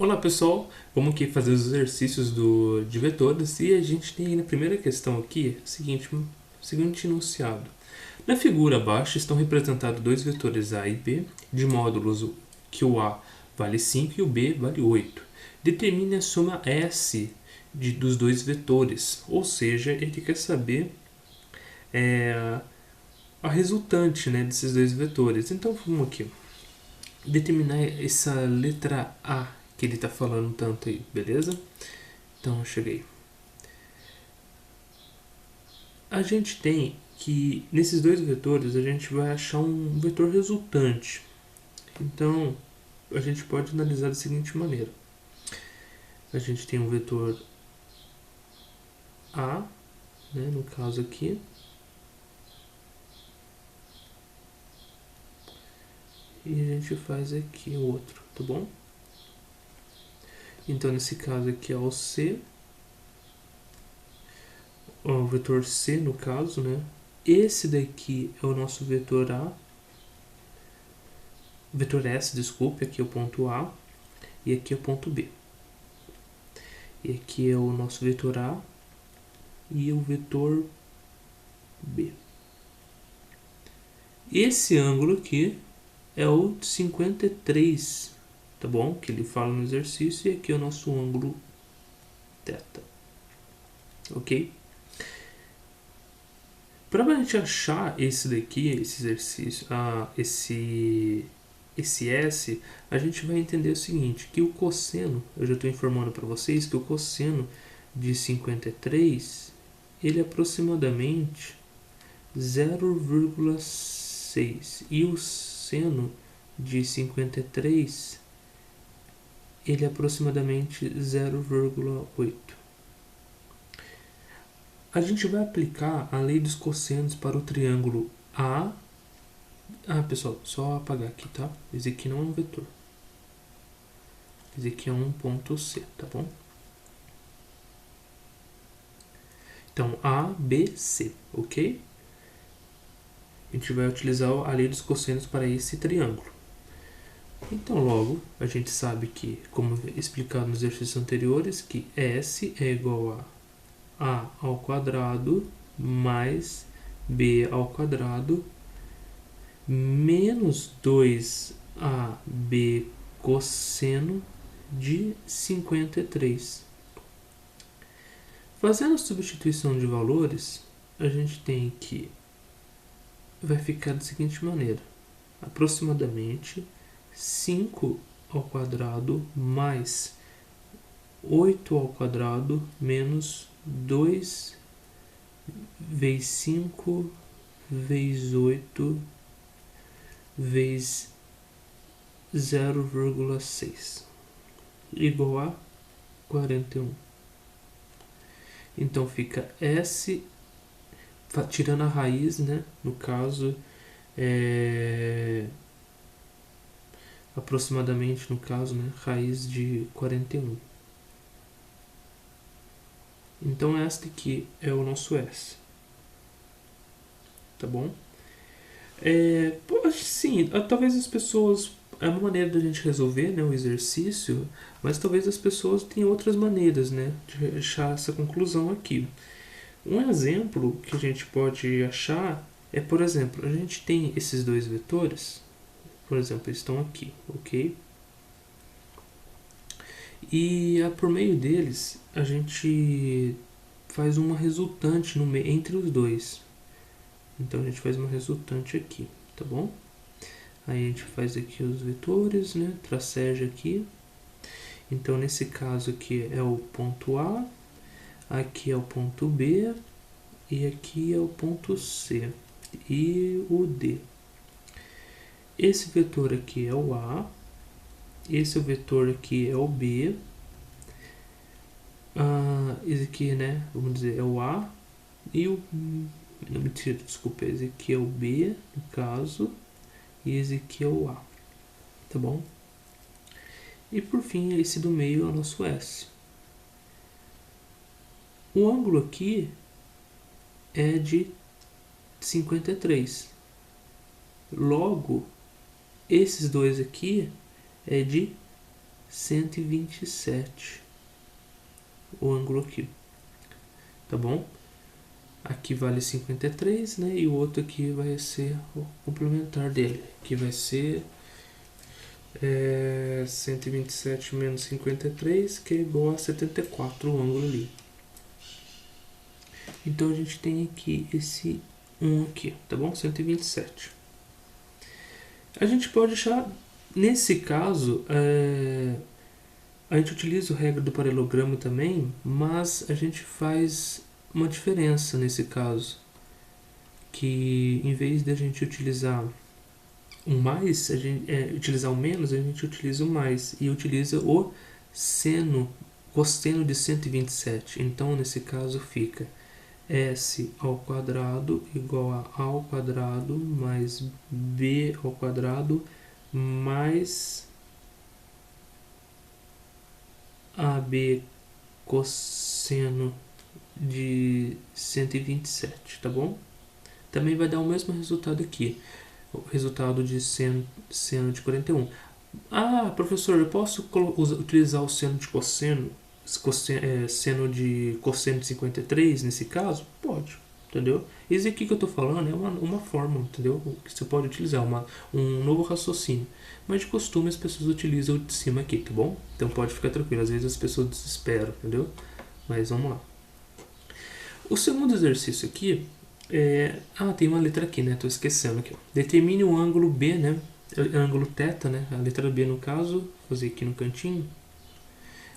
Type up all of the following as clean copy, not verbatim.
Olá pessoal, vamos aqui fazer os exercícios de vetores e a gente tem na primeira questão aqui o seguinte enunciado. Na figura abaixo estão representados dois vetores A e B de módulos que o A vale 5 e o B vale 8. Determine a soma S dos dois vetores, ou seja, ele quer saber a resultante, né, desses dois vetores. Então vamos aqui determinar essa letra A que ele está falando tanto aí, beleza? Então eu cheguei. A gente tem que nesses dois vetores a gente vai achar um vetor resultante. Então a gente pode analisar da seguinte maneira: a gente tem um vetor A, né, no caso aqui, e a gente faz aqui o outro, tá bom? Então nesse caso aqui é o C, o vetor C no caso, né? Esse daqui é o nosso vetor A, vetor S, desculpe, aqui é o ponto A e aqui é o ponto B. E aqui é o nosso vetor A e o vetor B. Esse ângulo aqui é o 53, tá bom? Que ele fala no exercício, e aqui é o nosso ângulo θ, ok? Para a gente achar esse daqui, esse exercício, esse S, a gente vai entender o seguinte, que o cosseno, eu já estou informando para vocês que o cosseno de 53, ele é aproximadamente 0,6 e o seno de 53 ele é aproximadamente 0,8. A gente vai aplicar a lei dos cossenos para o triângulo A. Pessoal, só apagar aqui, tá? Esse aqui não é um vetor. Esse aqui é um ponto C, tá bom? Então, A, B, C, ok? A gente vai utilizar a lei dos cossenos para esse triângulo. Então, logo, a gente sabe que, como explicado nos exercícios anteriores, que S é igual a ao quadrado mais B ao quadrado menos 2AB cosseno de 53. Fazendo a substituição de valores, a gente tem que vai ficar da seguinte maneira: aproximadamente 5 ao quadrado mais 8 ao quadrado menos 2 vezes 5 vezes 8 vezes 0,6 igual a 41. Então fica S, tirando a raiz, né? No caso, aproximadamente, no caso, né? Raiz de 41. Então este aqui é o nosso S. Tá bom? Sim, talvez as pessoas... É uma maneira da gente resolver, né, o exercício, mas talvez as pessoas tenham outras maneiras, né, de achar essa conclusão aqui. Um exemplo que a gente pode achar é, por exemplo, a gente tem esses dois vetores, por exemplo, eles estão aqui, ok? E por meio deles a gente faz uma resultante entre os dois. Então a gente faz uma resultante aqui, tá bom? Aí a gente faz aqui os vetores, né? Tracege aqui. Então nesse caso aqui é o ponto A, aqui é o ponto B e aqui é o ponto C e o D. Esse vetor aqui é o A, esse vetor aqui é o B, esse aqui, né, vamos dizer, é o A e o... Não, mentira, desculpa, esse aqui é o B, no caso, e esse aqui é o A, tá bom? E por fim, esse do meio é o nosso S. O ângulo aqui é de 53. Logo, esses dois aqui é de 127. O ângulo aqui, tá bom? Aqui vale 53, né? E o outro aqui vai ser o complementar dele, que vai ser 127 menos 53, que é igual a 74, o ângulo ali. Então a gente tem aqui esse 1 aqui, tá bom? 127. A gente pode achar, nesse caso, a gente utiliza o regra do paralelogramo também, mas a gente faz uma diferença nesse caso, que em vez de a gente utilizar o mais, utilizar o menos, a gente utiliza o mais e utiliza o cosseno de 127. Então, nesse caso, fica s ao quadrado igual a ao quadrado mais b ao quadrado mais ab cosseno de 127, tá bom? Também vai dar o mesmo resultado aqui, o resultado de seno de 41. Ah, professor, eu posso utilizar o seno de cosseno, seno de cosseno de 53 nesse caso? Pode, entendeu? Isso aqui que eu estou falando é uma forma, entendeu? Que você pode utilizar, um novo raciocínio. Mas de costume as pessoas utilizam o de cima aqui, tá bom? Então pode ficar tranquilo, às vezes as pessoas desesperam, entendeu? Mas vamos lá. O segundo exercício aqui tem uma letra aqui, né? Tô esquecendo aqui. Ó. Determine o ângulo B, né? Ângulo θ, né? A letra B no caso, vou fazer aqui no cantinho.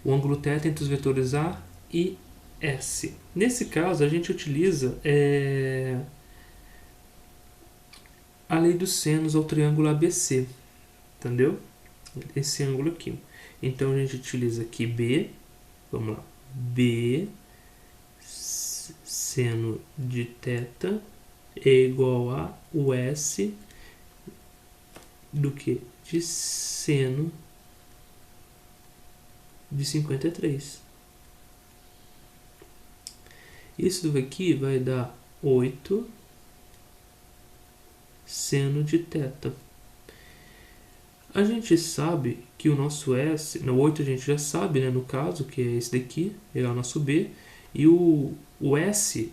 O ângulo θ entre os vetores A e S. Nesse caso, a gente utiliza a lei dos senos ao triângulo ABC, entendeu? Esse ângulo aqui. Então, a gente utiliza aqui B, vamos lá, B seno de θ é igual a o S do que? De seno de 53. Isso daqui vai dar 8 seno de θ. A gente sabe que o nosso S, no 8 a gente já sabe, né, no caso, que é esse daqui, é o nosso B, e o S,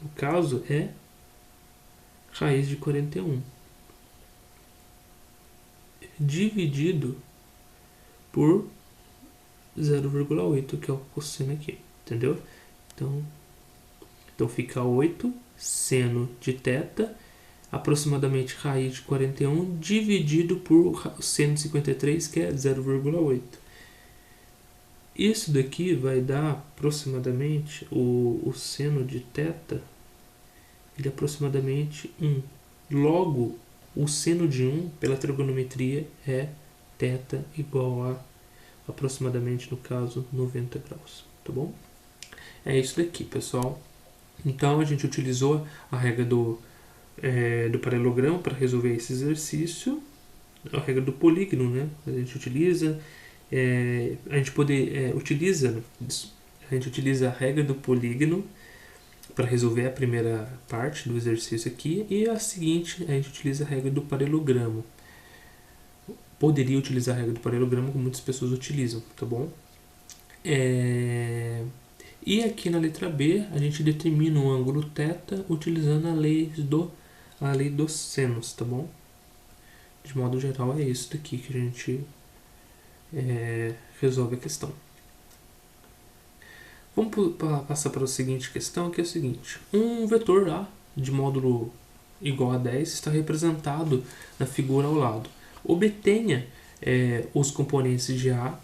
no caso, é raiz de 41. Dividido por 0,8, que é o cosseno aqui, entendeu? Então fica 8 seno de θ, aproximadamente raiz de 41, dividido por seno de 53, que é 0,8. Isso daqui vai dar aproximadamente, o seno de θ, ele é aproximadamente 1. Logo, o seno de 1, pela trigonometria, é θ igual a aproximadamente, no caso, 90 graus, tá bom? É isso daqui, pessoal. Então, a gente utilizou a regra do paralelogramo para resolver esse exercício, a regra do polígono, né? A gente utiliza, a gente utiliza a regra do polígono para resolver a primeira parte do exercício aqui, e a seguinte a gente utiliza a regra do paralelogramo. Poderia utilizar a regra do paralelogramo, como muitas pessoas utilizam, tá bom? E aqui na letra B a gente determina o ângulo θ utilizando a lei dos senos, tá bom? De modo geral é isso daqui que a gente resolve a questão. Vamos passar para a seguinte questão, que é o seguinte. Um vetor A de módulo igual a 10 está representado na figura ao lado. Obtenha os componentes de A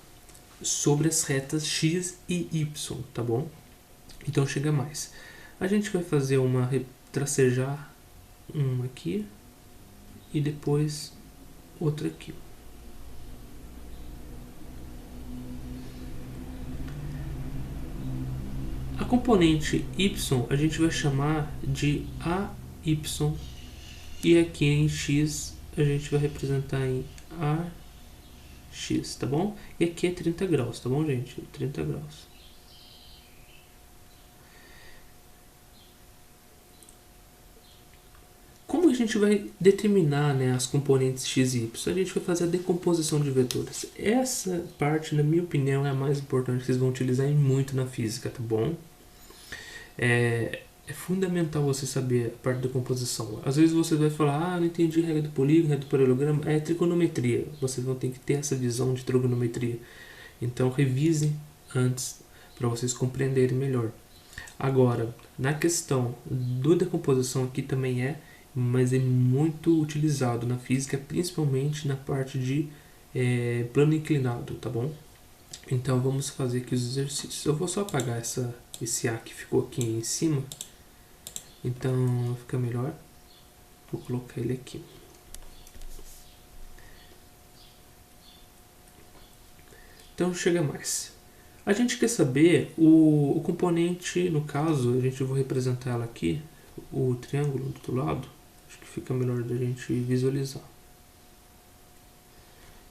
sobre as retas x e y, tá bom? Então chega mais. A gente vai fazer tracejar uma aqui e depois outra aqui. A componente y a gente vai chamar de AY, e aqui em x a gente vai representar em AX, tá bom? E aqui é 30 graus, tá bom, gente? 30 graus. Como a gente vai determinar, né, as componentes x e y? A gente vai fazer a decomposição de vetores. Essa parte, na minha opinião, é a mais importante que vocês vão utilizar muito na física, tá bom? É fundamental você saber a parte da decomposição. Às vezes você vai falar, não entendi a regra do polígono, regra do paralelogramo. É trigonometria. Vocês vão ter que ter essa visão de trigonometria. Então, revisem antes para vocês compreenderem melhor. Agora, na questão da decomposição aqui também mas é muito utilizado na física, principalmente na parte de plano inclinado, tá bom? Então vamos fazer aqui os exercícios. Eu vou só apagar esse A que ficou aqui em cima, então fica melhor. Vou colocar ele aqui. Então chega mais. A gente quer saber o componente, no caso, a gente vai representar ela aqui, o triângulo do outro lado, acho que fica melhor da gente visualizar.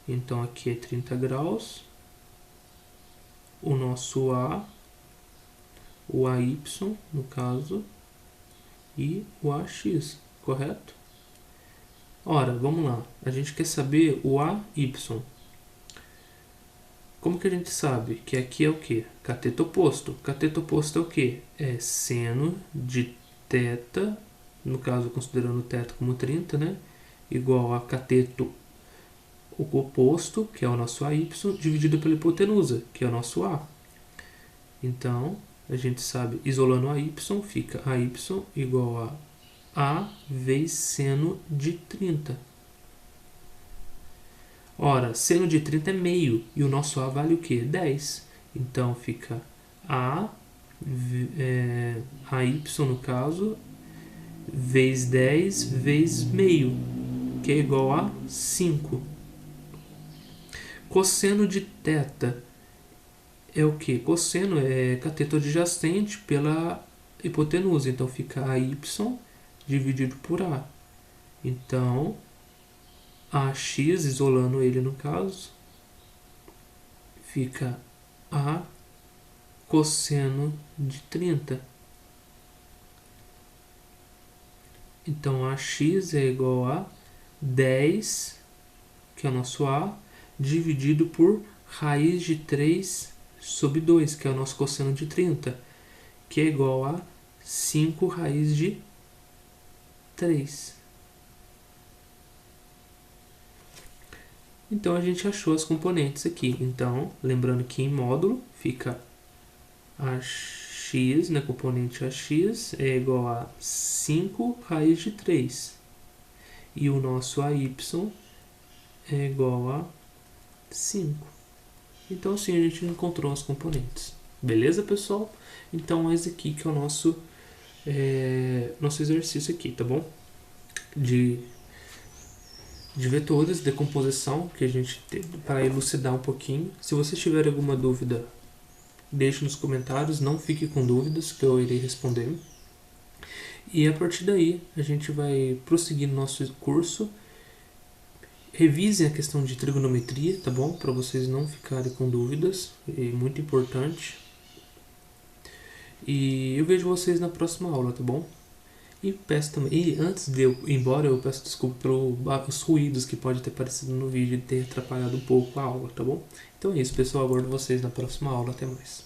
Então aqui é 30 graus, o nosso A, o AY, no caso, e o AX, correto? Ora, vamos lá, a gente quer saber o AY. Como que a gente sabe que aqui é o que? Cateto oposto. Cateto oposto é o que? É seno de θ, no caso considerando θ como 30, né? Igual a cateto oposto, que é o nosso AY, dividido pela hipotenusa, que é o nosso A. Então, a gente sabe, isolando AY, fica AY igual a A vezes seno de 30. Ora, seno de 30 é meio, e o nosso A vale o quê? 10. Então, fica AY, no caso, vezes 10 vezes meio, que é igual a 5. Cosseno de θ é o que? Cosseno é cateto adjacente pela hipotenusa, então fica AY dividido por A. Então, AX, isolando ele no caso, fica A cosseno de 30. Então, AX é igual a 10, que é o nosso A, dividido por raiz de 3 sobre 2, que é o nosso cosseno de 30, que é igual a 5 raiz de 3. Então, a gente achou as componentes aqui. Então, lembrando que em módulo fica AX, né, componente AX, é igual a 5 raiz de 3. E o nosso AY é igual a 5. Então, assim, a gente encontrou as componentes. Beleza, pessoal? Então, esse aqui que é o nosso exercício aqui, tá bom? De vetores, decomposição, que a gente tem para elucidar um pouquinho. Se vocês tiverem alguma dúvida, deixe nos comentários, não fique com dúvidas, que eu irei responder. E a partir daí, a gente vai prosseguir no nosso curso. Revisem a questão de trigonometria, tá bom? Para vocês não ficarem com dúvidas, é muito importante. E eu vejo vocês na próxima aula, tá bom? E peço também, e antes de eu ir embora, eu peço desculpa pelos ruídos que pode ter aparecido no vídeo e ter atrapalhado um pouco a aula, tá bom? Então é isso, pessoal. Aguardo vocês na próxima aula. Até mais.